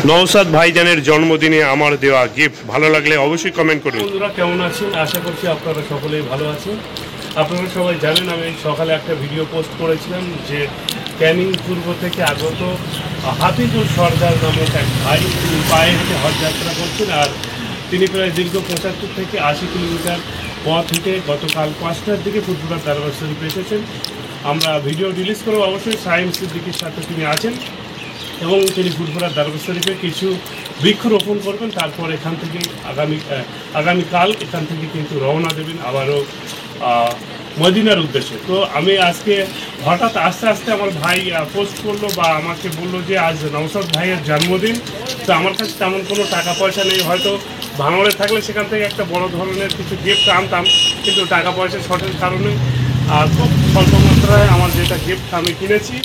নওশাদ ভাইজানের জন্মদিনে আমার দেওয়া গিফট ভালো লাগলে অবশ্যই কমেন্ট করুন। বন্ধুরা কেমন আছেন? আশা করছি আপনারা সকলেই ভালো আছেন। আপনারা সবাই জানেন আমি সকালে একটা ভিডিও পোস্ট করেছিলাম যে ক্যানিং পূর্ব থেকে আগত হাফিজুল সরদার নামক এক ভাই তিনি পায়ে হেঁটে হজ যাত্রা করছেন। আর তিনি প্রায় দীর্ঘ 75 থেকে 80 কিলোমিটার পথ হেঁটে গতকাল 5টার দিকে ফুরফুরা দরবার শরীফে এসেছেন। আমরা ভিডিও রিলিজ করবো, অবশ্যই সাইম সিদ্দিকীর সাথে তিনি আছেন এবং তিনি ফুরফুরা দরবার শরীফে কিছু বৃক্ষরোপণ করবেন। তারপর এখান থেকে আগামীকাল এখান থেকে কিন্তু রওনা দেবেন আবারও মদিনার উদ্দেশ্যে। তো আমি আজকে হঠাৎ আস্তে আস্তে আমার ভাই পোস্ট করলো বা আমাকে বললো যে আজ নওশাদ ভাইয়ের জন্মদিন। তো আমার কাছে তেমন কোনো টাকা পয়সা নেই, হয়তো ভাঙড়ে থাকলে সেখান থেকে একটা বড় ধরনের কিছু গিফট আনতাম, কিন্তু টাকা পয়সা শর্টের কারণে খুব স্বল্প মাত্রায় আমার যেটা গিফট আমি কিনেছি।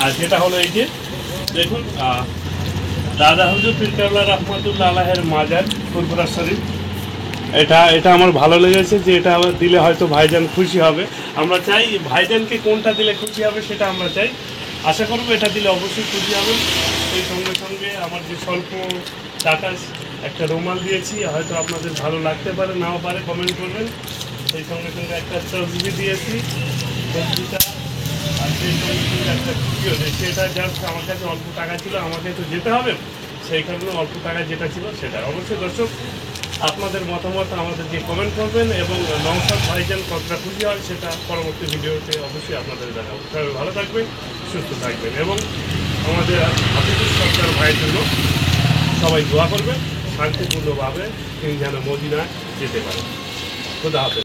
আর যেটা হলো এই যে দেখুন, দাদা হুজুর পীর কেবলা রহমাতুল্লাহ আলাইহির মাজার ফুরফুরা শরীফ। এটা আমার ভালো লেগেছে যে এটা দিলে হয়তো ভাইজান খুশি হবে। আমরা চাই ভাইজানকে কোনটা দিলে খুশি হবে সেটা আমরা চাই। আশা করবো এটা দিলে অবশ্যই খুশি হবেন। সেই সঙ্গে সঙ্গে আমার যে স্বল্প টাকা একটা রুমাল দিয়েছি, হয়তো আপনাদের ভালো লাগতে পারে নাও পারে, কমেন্ট করবেন। সেই সঙ্গে সঙ্গে একটা তসবি দিয়েছি, তসবিটা আর সেই সঙ্গে সঙ্গে একটা ভিডিও সেটা জাস্ট আমার কাছে অল্প টাকা ছিল, আমাকে তো যেতে হবে, সেই কারণে অল্প টাকা যেটা ছিল সেটা। অবশ্যই দর্শক আপনাদের মতামত আমাদেরকে কমেন্ট করবেন এবং নওশাদ ভাইজান কতটা খুশি হয় সেটা পরবর্তী ভিডিওতে অবশ্যই আপনাদের দেখাবো। সবাই ভালো থাকবেন, সুস্থ থাকবেন এবং আমাদের হাফিজুল সরকার ভাইয়ের জন্য সবাই দোয়া করবেন শান্তিপূর্ণভাবে তিনি যেন মদিনায় যেতে পারেন। খোদা হাফেজ।